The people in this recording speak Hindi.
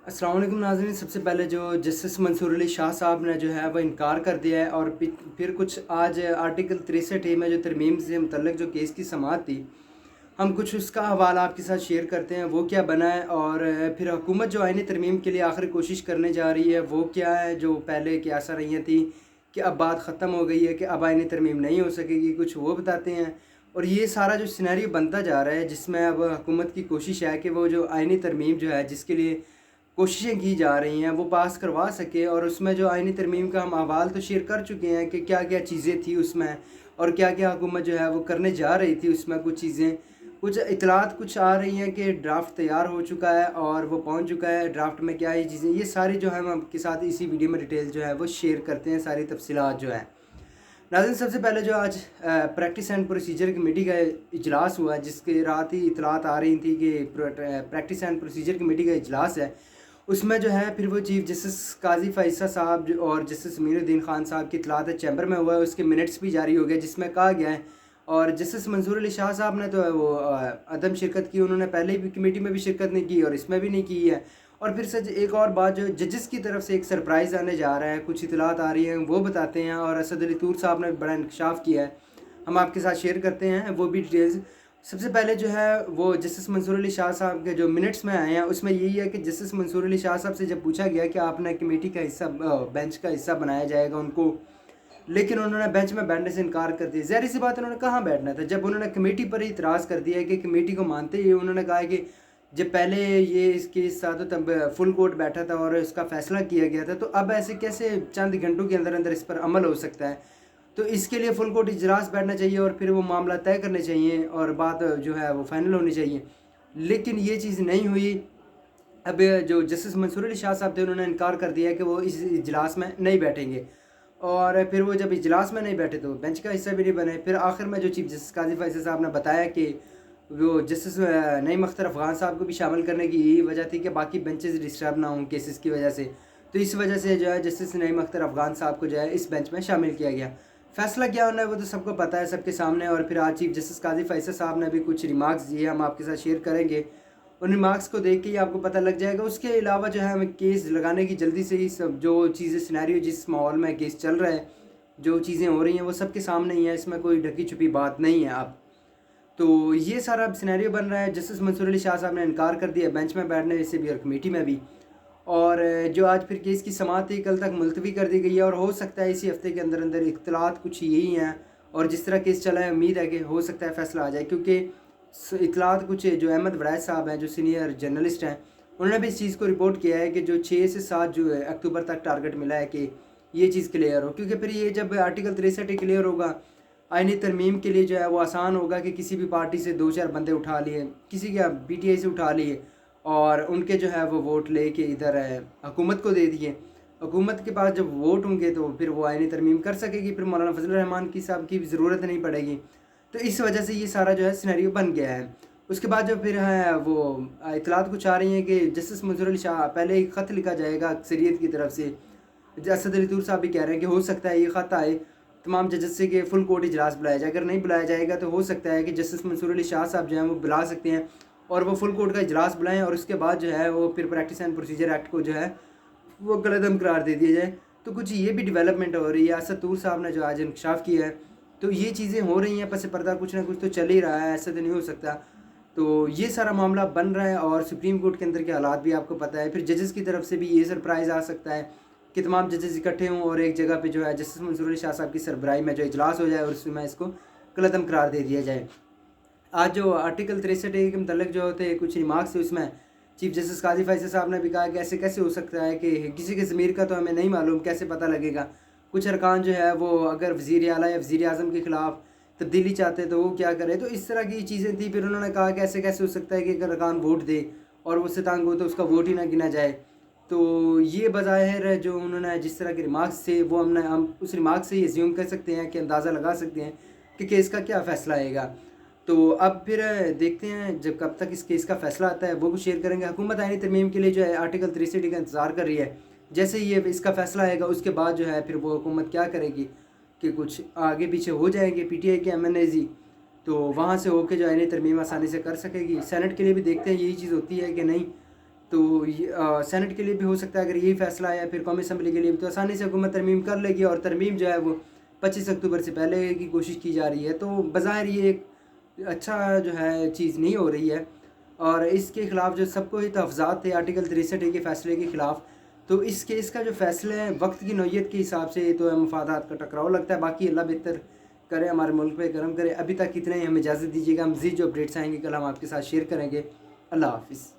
अस्सलाम वालेकुम नाज़रीन। सबसे पहले जो जस्टिस मंसूर अली शाह साहब ने जो है वो इनकार कर दिया है और फिर कुछ आज आर्टिकल 63 में जो तरमीम से मुतल्लिक जो केस की समाअत थी, हम कुछ उसका हवाला आपके साथ शेयर करते हैं वो क्या बना है। और फिर हुकूमत जो आईनी तरमीम के लिए आखिर कोशिश करने जा रही है वो क्या है, जो पहले की आशा रही थी कि अब बात ख़त्म हो गई है कि अब आईनी तरमीम नहीं हो सकेगी, कुछ वो बताते हैं। और ये सारा जो सिनेरियो बनता जा रहा है जिसमें अब हुकूमत की कोशिश है कि वो जो आईनी तरमीम जो है जिसके लिए कोशिशें की जा रही हैं वो पास करवा सके। और उसमें जो आईनी तरमीम का हम अहवाल तो शेयर कर चुके हैं कि क्या क्या चीज़ें थी उसमें और क्या क्या हुकूमत जो है वो करने जा रही थी उसमें। कुछ चीज़ें, कुछ इतलात कुछ आ रही हैं कि ड्राफ्ट तैयार हो चुका है और वो पहुंच चुका है। ड्राफ्ट में क्या ये चीज़ें, ये सारी जो है हम आपके साथ इसी वीडियो में डिटेल जो है वो शेयर करते हैं, सारी तफसीलात जो है। नाज़रीन, सबसे पहले जो आज प्रैक्टिस एंड प्रोसीजर कमेटी का इजलास हुआ है, जिसके रात ही इतलात आ रही थी कि प्रैक्टिस एंड प्रोसीजर कमेटी का इजलास है। उसमें जो है फिर वो चीफ जस्टिस काजी फ़ैसल साहब और जस्टिस मीरुद्दीन खान साहब की इतलात चैम्बर में हुआ है, उसके मिनट्स भी जारी हो गए जिसमें कहा गया है। और जस्टिस मंसूर अली शाह साहब ने तो वो अदम शिरकत की, उन्होंने पहले भी कमेटी में भी शिरकत नहीं की और इसमें भी नहीं की है। और फिर सच एक और बात, जो जजेस की तरफ से एक सरप्राइज़ आने जा रहा है, कुछ इतलात आ रही हैं वो बताते हैं। और असद अली तूर साहब ने बड़ा इंकशाफ किया है, हम आपके साथ शेयर करते हैं वो भी डिटेल्स। सबसे पहले जो है वो जस्टिस मंसूर अली शाह साहब के जो मिनट्स में आए हैं उसमें यही है कि जस्टिस मंसूर अली शाह साहब से जब पूछा गया कि आपने कमेटी का हिस्सा, बेंच का हिस्सा बनाया जाएगा उनको, लेकिन उन्होंने बेंच में बैठने से इनकार कर दिया। ज़ाहिर सी बात है, उन्होंने कहाँ बैठना था जब उन्होंने कमेटी पर ही इतराज़ कर दिया है कि कमेटी को मानते ही उन्होंने कहा कि जब पहले ये इस केस था तो तब फुल कोर्ट बैठा था और इसका फैसला किया गया था, तो अब ऐसे कैसे चंद घंटों के अंदर अंदर इस पर अमल हो सकता है। तो इसके लिए फुल कोर्ट इजलास बैठना चाहिए और फिर वो मामला तय करने चाहिए और बात जो है वो फाइनल होनी चाहिए, लेकिन ये चीज़ नहीं हुई। अब जो जस्टिस मंसूर अली शाह साहब थे उन्होंने इनकार कर दिया कि वो इस इजलास में नहीं बैठेंगे। और फिर वो जब इजलास में नहीं बैठे तो बेंच का हिस्सा भी नहीं बने। फिर आखिर में जो चीफ जस्टिस काजी फैसल साहब ने बताया कि वो जस्टिस नईम अख्तर अफ़गान साहब को भी शामिल करने की यही वजह थी कि बाकी बेंचेस डिस्टर्ब ना हों केसेस की वजह से। तो इस वजह से जो है जस्टिस नईम अख्तर अफ़गान साहब को जो है इस बेंच में शामिल किया गया। फ़ैसला क्या होना है वो तो सबको पता है, सबके सामने। और फिर आज चीफ जस्टिस काजी फैसल साहब ने भी कुछ रिमार्क्स दिए, हम आपके साथ शेयर करेंगे। उन रिमार्क्स को देख के ही आपको पता लग जाएगा। उसके अलावा जो है हमें केस लगाने की जल्दी से ही सब जो चीज़ें सिनेरियो जिस माहौल में केस चल रहा है, जो चीज़ें हो रही हैं वो सबके सामने ही है, इसमें कोई ढकी छुपी बात नहीं है। अब तो ये सारा अब सिनेरियो बन रहा है। जस्टिस मंसूर अली शाह साहब ने इनकार कर दिया बेंच में बैठने से भी और कमेटी में भी। और जो आज फिर केस की समाअत थी कल तक मुलतवी कर दी गई है और हो सकता है इसी हफ्ते के अंदर अंदर इख्तलात कुछ यही हैं। और जिस तरह केस चला है उम्मीद है कि हो सकता है फ़ैसला आ जाए, क्योंकि इतलात कुछ जो अहमद वड़ैच साहब हैं जो सीनियर जर्नलिस्ट हैं, उन्होंने भी इस चीज़ को रिपोर्ट किया है कि जो 6 से 7 जो है अक्टूबर तक टारगेट मिला है कि ये चीज़ क्लियर हो, क्योंकि फिर ये जब आर्टिकल 63 क्लियर होगा आईनी तरमीम के लिए जो है वो आसान होगा कि किसी भी पार्टी से 2-4 बंदे उठा लिए, किसी का पीटीआई से उठा लिए और उनके जो है वो वोट लेके इधर हुकूमत को दे दिए। हुकूमत के पास जब वोट होंगे तो फिर वो आईनी तरमीम कर सकेगी, फिर मौलाना फजल रहमान की साहब की ज़रूरत नहीं पड़ेगी। तो इस वजह से ये सारा जो है सिनेरियो बन गया है। उसके बाद जो फिर है वो इतलात कुछ आ रही हैं कि जस्टिस मंसूर अली शाह, पहले एक ख़त लिखा जाएगा अक्सरियत की तरफ से। असद अली तूर साहब भी कह रहे हैं कि हो सकता है ये ख़त आए तमाम जजेस से कि फुल कोर्ट इजलास बुलाया जाए। अगर नहीं बुलाया जाएगा तो हो सकता है कि जस्टिस मंसूर अली शाह साहब जो हैं वो बुला सकते हैं और वो फुल कोर्ट का इजलास बुलाएं और उसके बाद जो है वो फिर प्रैक्टिस एंड प्रोसीजर एक्ट को जो है वो गलतम करार दे दिया जाए। तो कुछ ये भी डेवलपमेंट हो रही है। असद तूर साहब ने जो आज इंकशाफ किया है, तो ये चीज़ें हो रही हैं, पस पर्दा कुछ ना कुछ तो चल ही रहा है, ऐसा तो नहीं हो सकता। तो ये सारा मामला बन रहा है और सुप्रीम कोर्ट के अंदर के हालात भी आपको पता है। फिर जजेस की तरफ से भी ये सरप्राइज़ आ सकता है कि तमाम जजेस इकट्ठे हों और एक जगह पे जो है जस्टिस मंसूर अली शाह साहब की सरबराही में जो इजलास हो जाए और उसमें इसको कलअदम करार दे दिया जाए। आज जो आर्टिकल 63 के मतलब जो होते कुछ रिमार्क्स थे उसमें चीफ जस्टिस काजी फैसल साहब ने भी कहा कि ऐसे कैसे हो सकता है कि किसी के ज़मीर का तो हमें नहीं मालूम, कैसे पता लगेगा। कुछ अरकान जो है वो अगर वज़ीर आला या वज़ीर आज़म के ख़िलाफ़ तब्दीली चाहते तो वो क्या करे। तो इस तरह की चीज़ें थी। फिर उन्होंने कहा कि ऐसे कैसे हो सकता है कि अगर अरकान वोट दे और वो सितांग हो तो उसका वोट ही ना गिना जाए। तो ये बज़ाहिर जो उन्होंने जिस तरह के रिमार्क्स थे वो हम उस रिमार्क से ही एज्यूम कर सकते हैं कि अंदाज़ा लगा सकते हैं कि केस का क्या फ़ैसला आएगा। तो अब फिर देखते हैं जब कब तक इस केस का फ़ैसला आता है वो भी शेयर करेंगे। हुकूमत आईनी तरमीम के लिए जो है आर्टिकल 63 का इंतज़ार कर रही है। जैसे ही ये इसका फ़ैसला आएगा उसके बाद जो है फिर वो हुकूमत क्या करेगी कि कुछ आगे पीछे हो जाएंगे पीटीआई के एमएनएज़ी, तो वहाँ से होके जो आईनी तरमीम आसानी से कर सकेगी। सेनेट के लिए भी देखते हैं यही चीज़ होती है कि नहीं, तो ये सेनेट के लिए भी हो सकता है, अगर यही फैसला आया फिर कौमी असम्बली के लिए भी, तो आसानी से हुकूमत तरमीम कर लेगी, और तरमीम जो है वो 25 अक्टूबर से पहले की कोशिश की जा रही है। तो बज़ाहिर ये एक अच्छा जो है चीज़ नहीं हो रही है, और इसके ख़िलाफ़ जो सबको ही तहफ़्ज़ात थे आर्टिकल 63 के फ़ैसले के ख़िलाफ़। तो इस केस का जो फ़ैसला है वक्त की नौयत के हिसाब से तो मफादात का टकराव लगता है। बाकी अल्लाह बेहतर करे, हमारे मुल्क पे करम करे। अभी तक इतना ही, हमें इजाज़त दीजिएगा। मज़ीद जो अपडेट्स आएंगे कल हम आपके साथ शेयर करेंगे। अल्लाह हाफ़िज़।